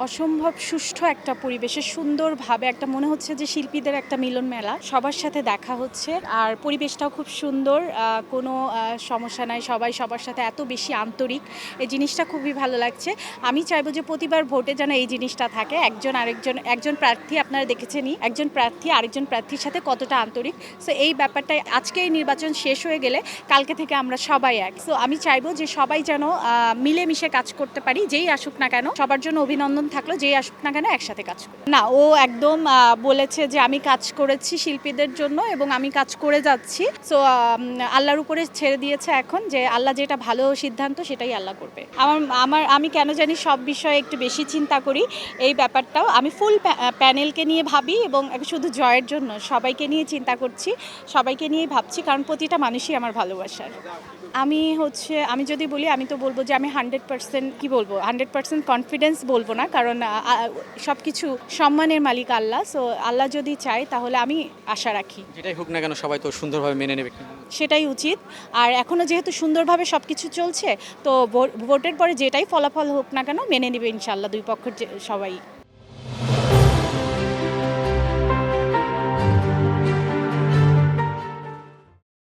অসম্ভব সুষ্ঠু একটা পরিবেশে সুন্দরভাবে একটা মনে হচ্ছে যে শিল্পীদের একটা মিলন মেলা, সবার সাথে দেখা হচ্ছে আর পরিবেশটাও খুব সুন্দর, কোনো সমস্যা নাই, সবাই সবার সাথে এত বেশি আন্তরিক, এই জিনিসটা খুবই ভালো লাগছে। আমি চাইবো যে প্রতিবার ভোটে যেন এই জিনিসটা থাকে, একজন প্রার্থী আপনারা দেখেছেনই, একজন প্রার্থী আরেকজন প্রার্থীর সাথে কতটা আন্তরিক। সো এই ব্যাপারটা আজকে এই নির্বাচন শেষ হয়ে গেলে কালকে থেকে আমরা সবাই এক। সো আমি চাইবো যে সবাই যেন মিলেমিশে কাজ করতে পারি, যেই আসুক না কেন সবার জন্য অভিনন্দন থাকলো, যেই আসুক না কেন একসাথে কাজ করি। না, ও একদম বলেছে যে আমি কাজ করেছি শিল্পীদের জন্য এবং আমি কাজ করে যাচ্ছি। সো আল্লাহর উপরে ছেড়ে দিয়েছে এখন, যে আল্লাহ যেটা ভালো সিদ্ধান্ত সেটাই আল্লাহ করবে। আমি কেন জানি সব বিষয়ে একটু বেশি চিন্তা করি, এই ব্যাপারটাও আমি ফুল প্যানেলকে নিয়ে ভাবি এবং শুধু জয়ের জন্য সবাইকে নিয়ে চিন্তা করছি, সবাইকে নিয়েই ভাবছি, কারণ প্রতিটা মানুষই আমার ভালোবাসার। আমি যদি বলি, আমি তো বলবো যে আমি 100% কি বলবো, 100% কনফিডেন্স বলবো না, কারণ সব কিছু সম্মানের মালিক আল্লাহ। সো আল্লাহ যদি চায় তাহলে আমি আশা রাখি যেটাই হোক না কেন সবাই তো সুন্দরভাবে মেনে নেবে। সেটাই উচিত। আর এখনও যেহেতু সুন্দরভাবে সব কিছু চলছে, তো ভোটের পরে যেটাই ফলাফল হোক না কেন মেনে নেবে ইনশাল্লাহ দুই পক্ষের সবাই।